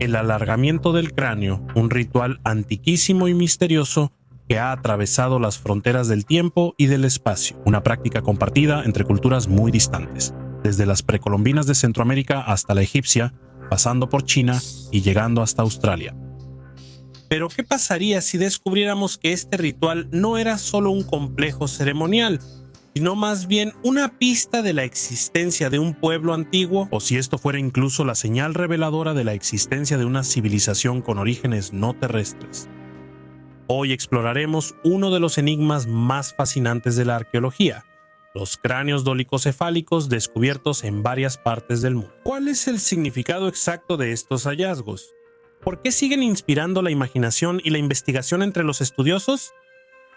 El alargamiento del cráneo, un ritual antiquísimo y misterioso que ha atravesado las fronteras del tiempo y del espacio, una práctica compartida entre culturas muy distantes, desde las precolombinas de Centroamérica hasta la egipcia, pasando por China y llegando hasta Australia. Pero ¿qué pasaría si descubriéramos que este ritual no era solo un complejo ceremonial, sino más bien una pista de la existencia de un pueblo antiguo, o si esto fuera incluso la señal reveladora de la existencia de una civilización con orígenes no terrestres? Hoy exploraremos uno de los enigmas más fascinantes de la arqueología: los cráneos dolicocefálicos descubiertos en varias partes del mundo. ¿Cuál es el significado exacto de estos hallazgos? ¿Por qué siguen inspirando la imaginación y la investigación entre los estudiosos?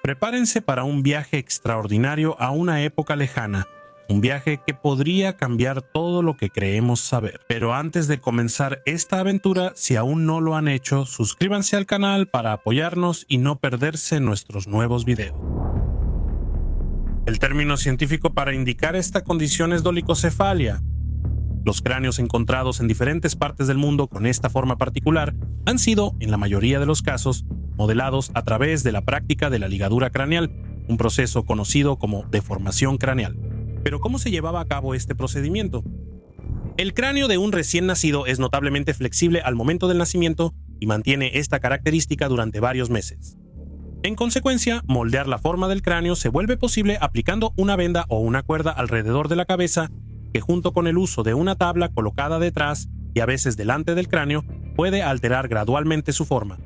Prepárense para un viaje extraordinario a una época lejana, un viaje que podría cambiar todo lo que creemos saber. Pero antes de comenzar esta aventura, si aún no lo han hecho, suscríbanse al canal para apoyarnos y no perderse nuestros nuevos videos. El término científico para indicar esta condición es dolicocefalia. Los cráneos encontrados en diferentes partes del mundo con esta forma particular han sido, en la mayoría de los casos, modelados a través de la práctica de la ligadura craneal, un proceso conocido como deformación craneal. Pero ¿cómo se llevaba a cabo este procedimiento? El cráneo de un recién nacido es notablemente flexible al momento del nacimiento y mantiene esta característica durante varios meses. En consecuencia, moldear la forma del cráneo se vuelve posible aplicando una venda o una cuerda alrededor de la cabeza que, junto con el uso de una tabla colocada detrás y a veces delante del cráneo, puede alterar gradualmente su forma.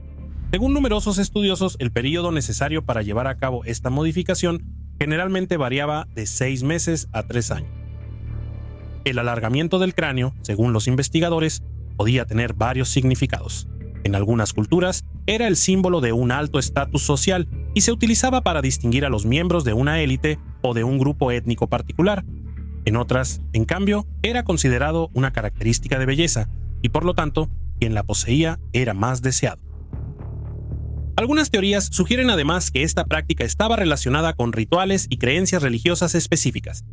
Según numerosos estudiosos, el periodo necesario para llevar a cabo esta modificación generalmente variaba de 6 meses a 3 años. El alargamiento del cráneo, según los investigadores, podía tener varios significados. En algunas culturas, era el símbolo de un alto estatus social y se utilizaba para distinguir a los miembros de una élite o de un grupo étnico particular. En otras, en cambio, era considerado una característica de belleza y, por lo tanto, quien la poseía era más deseado. Algunas teorías sugieren además que esta práctica estaba relacionada con rituales y creencias religiosas específicas.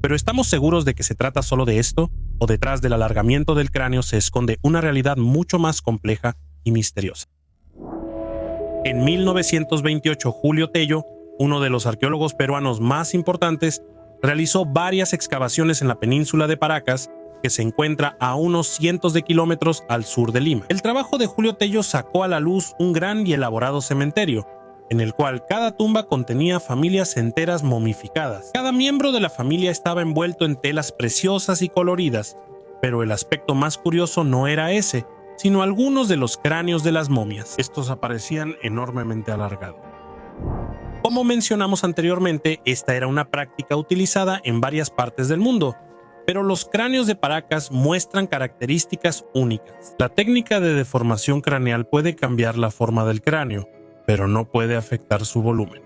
¿Pero estamos seguros de que se trata solo de esto? ¿O detrás del alargamiento del cráneo se esconde una realidad mucho más compleja y misteriosa? En 1928, Julio Tello, uno de los arqueólogos peruanos más importantes, realizó varias excavaciones en la península de Paracas, que se encuentra a unos cientos de kilómetros al sur de Lima. El trabajo de Julio Tello sacó a la luz un gran y elaborado cementerio, en el cual cada tumba contenía familias enteras momificadas. Cada miembro de la familia estaba envuelto en telas preciosas y coloridas, pero el aspecto más curioso no era ese, sino algunos de los cráneos de las momias. Estos aparecían enormemente alargados. Como mencionamos anteriormente, esta era una práctica utilizada en varias partes del mundo, pero los cráneos de Paracas muestran características únicas. La técnica de deformación craneal puede cambiar la forma del cráneo, pero no puede afectar su volumen.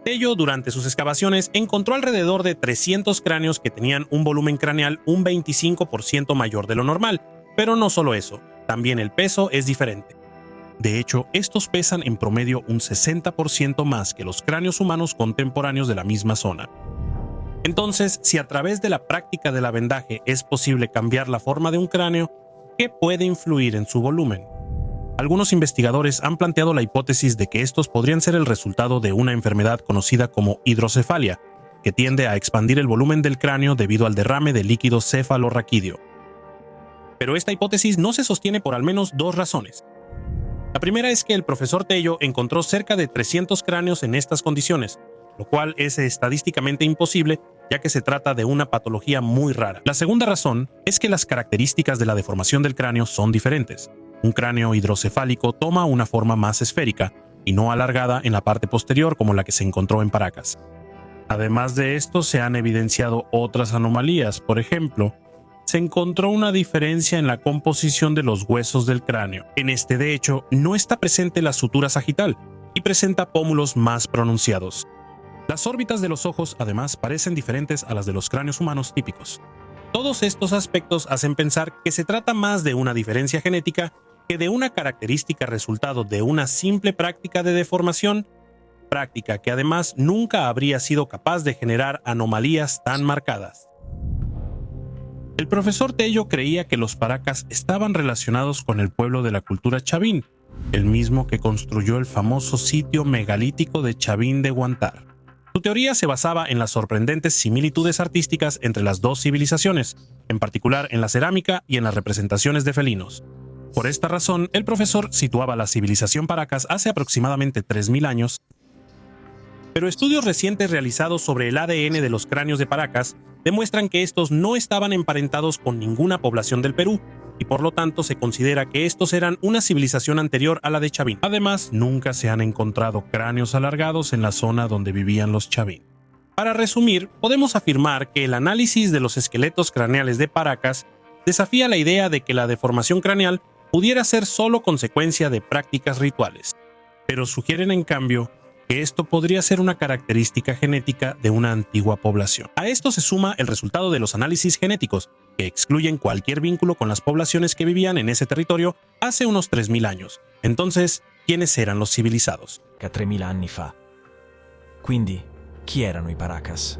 Tello, durante sus excavaciones, encontró alrededor de 300 cráneos que tenían un volumen craneal un 25% mayor de lo normal, pero no solo eso, también el peso es diferente. De hecho, estos pesan en promedio un 60% más que los cráneos humanos contemporáneos de la misma zona. Entonces, si a través de la práctica del vendaje es posible cambiar la forma de un cráneo, ¿qué puede influir en su volumen? Algunos investigadores han planteado la hipótesis de que estos podrían ser el resultado de una enfermedad conocida como hidrocefalia, que tiende a expandir el volumen del cráneo debido al derrame de líquido cefalorraquídeo. Pero esta hipótesis no se sostiene por al menos dos razones. La primera es que el profesor Tello encontró cerca de 300 cráneos en estas condiciones, lo cual es estadísticamente imposible, ya que se trata de una patología muy rara. La segunda razón es que las características de la deformación del cráneo son diferentes. Un cráneo hidrocefálico toma una forma más esférica y no alargada en la parte posterior como la que se encontró en Paracas. Además de esto, se han evidenciado otras anomalías. Por ejemplo, se encontró una diferencia en la composición de los huesos del cráneo. En este, de hecho, no está presente la sutura sagital y presenta pómulos más pronunciados. Las órbitas de los ojos, además, parecen diferentes a las de los cráneos humanos típicos. Todos estos aspectos hacen pensar que se trata más de una diferencia genética que de una característica resultado de una simple práctica de deformación, práctica que además nunca habría sido capaz de generar anomalías tan marcadas. El profesor Tello creía que los paracas estaban relacionados con el pueblo de la cultura chavín, el mismo que construyó el famoso sitio megalítico de Chavín de Huántar. Su teoría se basaba en las sorprendentes similitudes artísticas entre las dos civilizaciones, en particular en la cerámica y en las representaciones de felinos. Por esta razón, el profesor situaba la civilización paracas hace aproximadamente 3000 años, pero estudios recientes realizados sobre el ADN de los cráneos de paracas demuestran que estos no estaban emparentados con ninguna población del Perú, y por lo tanto se considera que estos eran una civilización anterior a la de Chavín. Además, nunca se han encontrado cráneos alargados en la zona donde vivían los Chavín. Para resumir, podemos afirmar que el análisis de los esqueletos craneales de paracas desafía la idea de que la deformación craneal pudiera ser solo consecuencia de prácticas rituales, pero sugieren en cambio que esto podría ser una característica genética de una antigua población. A esto se suma el resultado de los análisis genéticos, que excluyen cualquier vínculo con las poblaciones que vivían en ese territorio hace unos 3000 años. Entonces, ¿quiénes eran los civilizados? Che 3000 anni fa. Quindi, chi erano i paracas?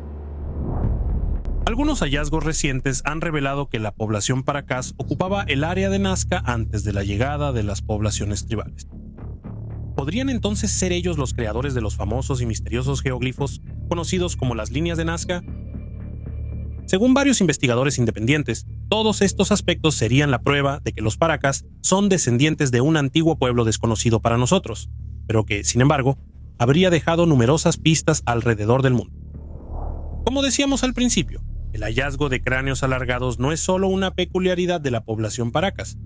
Algunos hallazgos recientes han revelado que la población paracas ocupaba el área de Nazca antes de la llegada de las poblaciones tribales. ¿Podrían entonces ser ellos los creadores de los famosos y misteriosos geoglifos conocidos como las líneas de Nazca? Según varios investigadores independientes, todos estos aspectos serían la prueba de que los paracas son descendientes de un antiguo pueblo desconocido para nosotros, pero que, sin embargo, habría dejado numerosas pistas alrededor del mundo. Como decíamos al principio, el hallazgo de cráneos alargados no es solo una peculiaridad de la población paracas,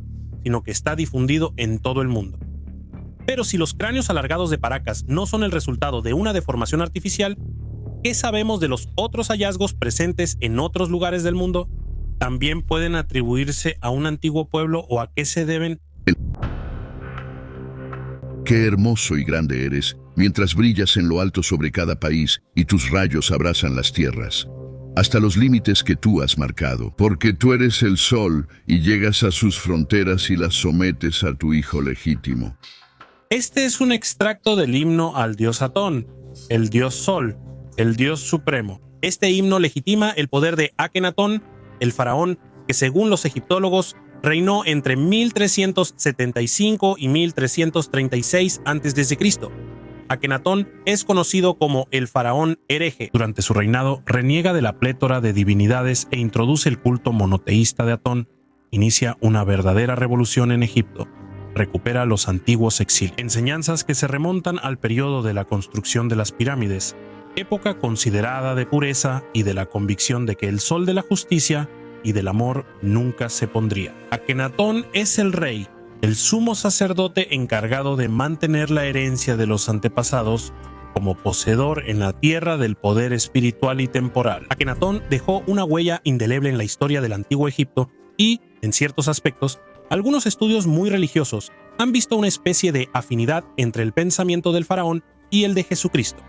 sino que está difundido en todo el mundo. Pero si los cráneos alargados de paracas no son el resultado de una deformación artificial, ¿qué sabemos de los otros hallazgos presentes en otros lugares del mundo? ¿También pueden atribuirse a un antiguo pueblo o a qué se deben? Qué hermoso y grande eres, mientras brillas en lo alto sobre cada país y tus rayos abrazan las tierras, hasta los límites que tú has marcado, porque tú eres el sol y llegas a sus fronteras y las sometes a tu hijo legítimo. Este es un extracto del himno al dios Atón, el dios Sol, el dios supremo. Este himno legitima el poder de Akenatón, el faraón que según los egiptólogos reinó entre 1375 y 1336 a.C. Akenatón es conocido como el faraón hereje. Durante su reinado reniega de la plétora de divinidades e introduce el culto monoteísta de Atón. Inicia una verdadera revolución en Egipto. Recupera los antiguos exilios. Enseñanzas que se remontan al periodo de la construcción de las pirámides, época considerada de pureza y de la convicción de que el sol de la justicia y del amor nunca se pondría. Akenatón es el rey, el sumo sacerdote encargado de mantener la herencia de los antepasados como poseedor en la tierra del poder espiritual y temporal. Akenatón dejó una huella indeleble en la historia del antiguo Egipto y, en ciertos aspectos, algunos estudios muy religiosos han visto una especie de afinidad entre el pensamiento del faraón y el de Jesucristo.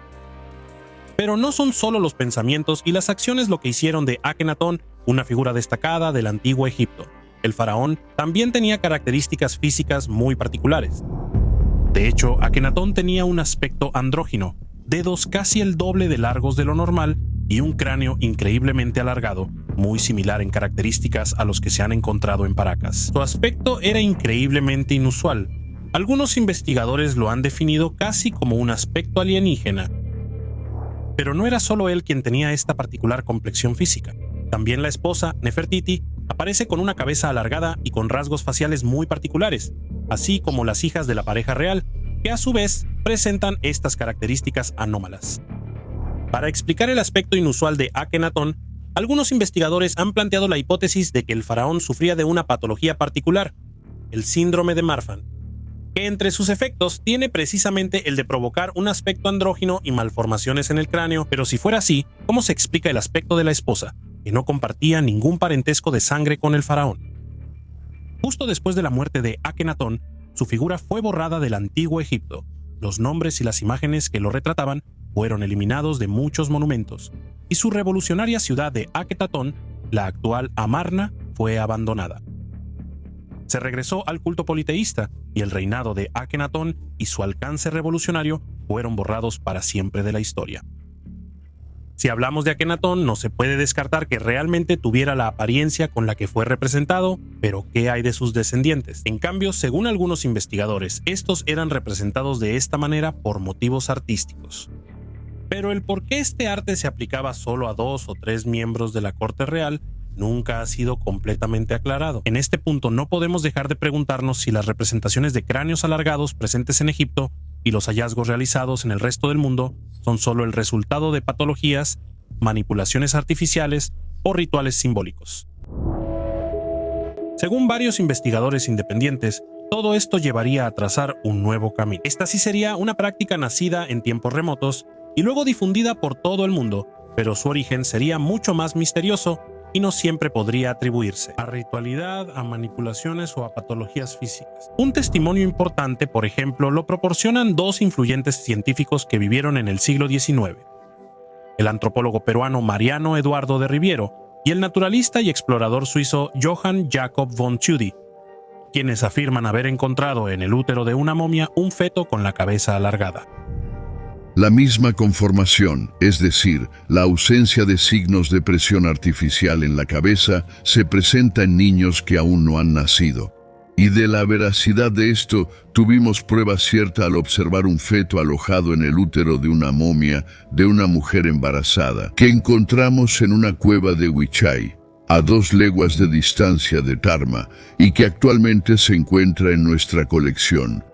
Pero no son solo los pensamientos y las acciones lo que hicieron de Akenatón una figura destacada del antiguo Egipto. El faraón también tenía características físicas muy particulares. De hecho, Akenatón tenía un aspecto andrógino, dedos casi el doble de largos de lo normal y un cráneo increíblemente alargado, muy similar en características a los que se han encontrado en Paracas. Su aspecto era increíblemente inusual. Algunos investigadores lo han definido casi como un aspecto alienígena. Pero no era solo él quien tenía esta particular complexión física. También la esposa, Nefertiti, aparece con una cabeza alargada y con rasgos faciales muy particulares, así como las hijas de la pareja real, que a su vez presentan estas características anómalas. Para explicar el aspecto inusual de Akenatón, algunos investigadores han planteado la hipótesis de que el faraón sufría de una patología particular, el síndrome de Marfan, que entre sus efectos tiene precisamente el de provocar un aspecto andrógino y malformaciones en el cráneo. Pero si fuera así, ¿cómo se explica el aspecto de la esposa, que no compartía ningún parentesco de sangre con el faraón? Justo después de la muerte de Akenatón, su figura fue borrada del antiguo Egipto. Los nombres y las imágenes que lo retrataban fueron eliminados de muchos monumentos, y su revolucionaria ciudad de Aketatón, la actual Amarna, fue abandonada. Se regresó al culto politeísta, y el reinado de Akenatón y su alcance revolucionario fueron borrados para siempre de la historia. Si hablamos de Akenatón, no se puede descartar que realmente tuviera la apariencia con la que fue representado, pero ¿qué hay de sus descendientes? En cambio, según algunos investigadores, estos eran representados de esta manera por motivos artísticos. Pero el por qué este arte se aplicaba solo a 2 o 3 miembros de la corte real nunca ha sido completamente aclarado. En este punto no podemos dejar de preguntarnos si las representaciones de cráneos alargados presentes en Egipto y los hallazgos realizados en el resto del mundo son solo el resultado de patologías, manipulaciones artificiales o rituales simbólicos. Según varios investigadores independientes, todo esto llevaría a trazar un nuevo camino. Esta sí sería una práctica nacida en tiempos remotos y luego difundida por todo el mundo, pero su origen sería mucho más misterioso y no siempre podría atribuirse a ritualidad, a manipulaciones o a patologías físicas. Un testimonio importante, por ejemplo, lo proporcionan 2 influyentes científicos que vivieron en el siglo XIX. El antropólogo peruano Mariano Eduardo de Riviero y el naturalista y explorador suizo Johann Jakob von Tschudi, quienes afirman haber encontrado en el útero de una momia un feto con la cabeza alargada. La misma conformación, es decir, la ausencia de signos de presión artificial en la cabeza, se presenta en niños que aún no han nacido. Y de la veracidad de esto, tuvimos prueba cierta al observar un feto alojado en el útero de una momia de una mujer embarazada, que encontramos en una cueva de Huichay, a 2 leguas de distancia de Tarma, y que actualmente se encuentra en nuestra colección.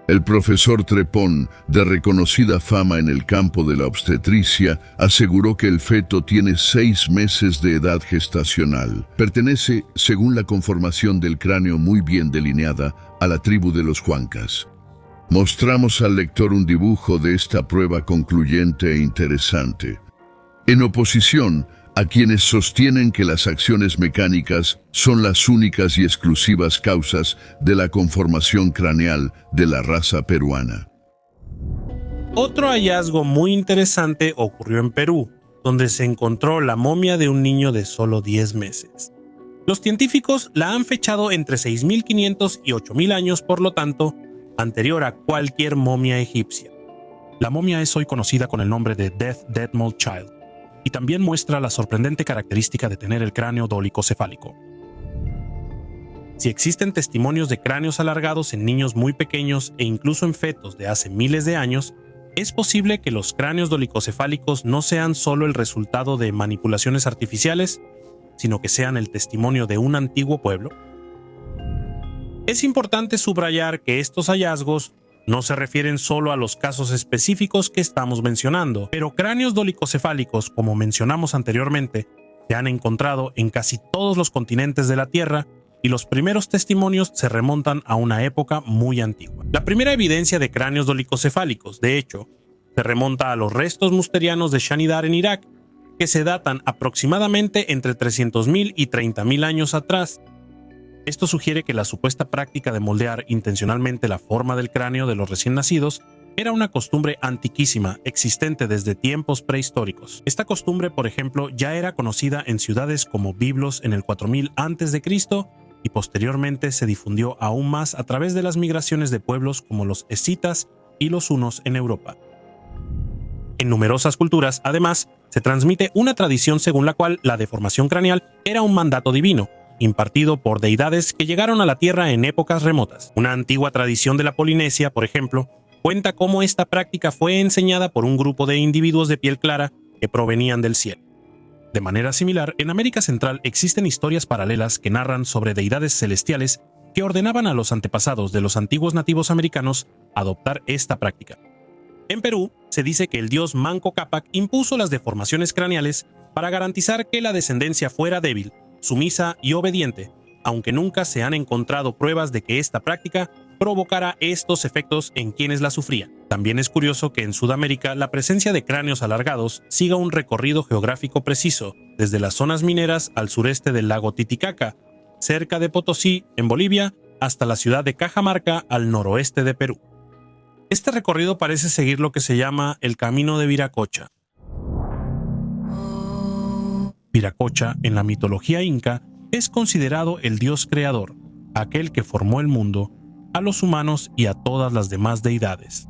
El profesor Trepón, de reconocida fama en el campo de la obstetricia, aseguró que el feto tiene 6 meses de edad gestacional. Pertenece, según la conformación del cráneo muy bien delineada, a la tribu de los Huancas. Mostramos al lector un dibujo de esta prueba concluyente e interesante. En oposición a quienes sostienen que las acciones mecánicas son las únicas y exclusivas causas de la conformación craneal de la raza peruana. Otro hallazgo muy interesante ocurrió en Perú, donde se encontró la momia de un niño de solo 10 meses. Los científicos la han fechado entre 6.500 y 8.000 años, por lo tanto, anterior a cualquier momia egipcia. La momia es hoy conocida con el nombre de Death Detmold Child, y también muestra la sorprendente característica de tener el cráneo dolicocefálico. Si existen testimonios de cráneos alargados en niños muy pequeños e incluso en fetos de hace miles de años, es posible que los cráneos dolicocefálicos no sean solo el resultado de manipulaciones artificiales, sino que sean el testimonio de un antiguo pueblo. Es importante subrayar que estos hallazgos no se refieren solo a los casos específicos que estamos mencionando, pero cráneos dolicocefálicos, como mencionamos anteriormente, se han encontrado en casi todos los continentes de la Tierra y los primeros testimonios se remontan a una época muy antigua. La primera evidencia de cráneos dolicocefálicos, de hecho, se remonta a los restos musterianos de Shanidar en Irak, que se datan aproximadamente entre 300.000 y 30.000 años atrás. Esto sugiere que la supuesta práctica de moldear intencionalmente la forma del cráneo de los recién nacidos era una costumbre antiquísima, existente desde tiempos prehistóricos. Esta costumbre, por ejemplo, ya era conocida en ciudades como Biblos en el 4000 a.C. y posteriormente se difundió aún más a través de las migraciones de pueblos como los escitas y los hunos en Europa. En numerosas culturas, además, se transmite una tradición según la cual la deformación craneal era un mandato divino, impartido por deidades que llegaron a la Tierra en épocas remotas. Una antigua tradición de la Polinesia, por ejemplo, cuenta cómo esta práctica fue enseñada por un grupo de individuos de piel clara que provenían del cielo. De manera similar, en América Central existen historias paralelas que narran sobre deidades celestiales que ordenaban a los antepasados de los antiguos nativos americanos adoptar esta práctica. En Perú, se dice que el dios Manco Cápac impuso las deformaciones craneales para garantizar que la descendencia fuera débil, sumisa y obediente, aunque nunca se han encontrado pruebas de que esta práctica provocara estos efectos en quienes la sufrían. También es curioso que en Sudamérica la presencia de cráneos alargados siga un recorrido geográfico preciso, desde las zonas mineras al sureste del lago Titicaca, cerca de Potosí, en Bolivia, hasta la ciudad de Cajamarca, al noroeste de Perú. Este recorrido parece seguir lo que se llama el Camino de Viracocha. Viracocha, en la mitología inca, es considerado el dios creador, aquel que formó el mundo, a los humanos y a todas las demás deidades.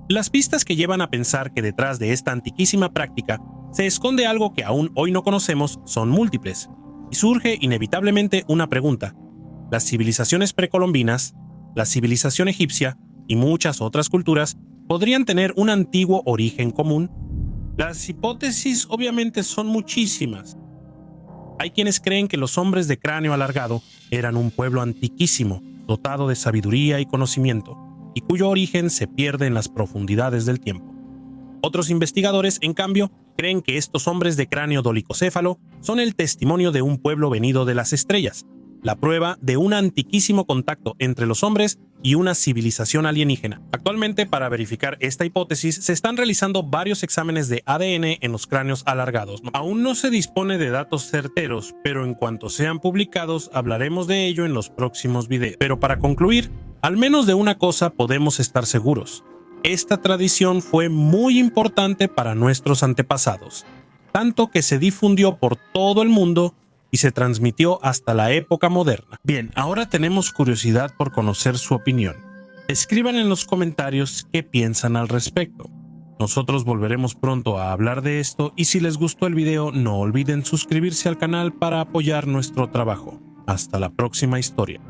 Las pistas que llevan a pensar que detrás de esta antiquísima práctica se esconde algo que aún hoy no conocemos, son múltiples. Y surge inevitablemente una pregunta. Las civilizaciones precolombinas, la civilización egipcia y muchas otras culturas podrían tener un antiguo origen común. Las hipótesis obviamente son muchísimas. Hay quienes creen que los hombres de cráneo alargado eran un pueblo antiquísimo, dotado de sabiduría y conocimiento, y cuyo origen se pierde en las profundidades del tiempo. Otros investigadores, en cambio, creen que estos hombres de cráneo dolicocéfalo son el testimonio de un pueblo venido de las estrellas, la prueba de un antiquísimo contacto entre los hombres y una civilización alienígena. Actualmente, para verificar esta hipótesis, se están realizando varios exámenes de ADN en los cráneos alargados. Aún no se dispone de datos certeros, pero en cuanto sean publicados, hablaremos de ello en los próximos videos. Pero para concluir, al menos de una cosa podemos estar seguros. Esta tradición fue muy importante para nuestros antepasados, tanto que se difundió por todo el mundo y se transmitió hasta la época moderna. Bien, ahora tenemos curiosidad por conocer su opinión. Escriban en los comentarios qué piensan al respecto. Nosotros volveremos pronto a hablar de esto y si les gustó el video no olviden suscribirse al canal para apoyar nuestro trabajo. Hasta la próxima historia.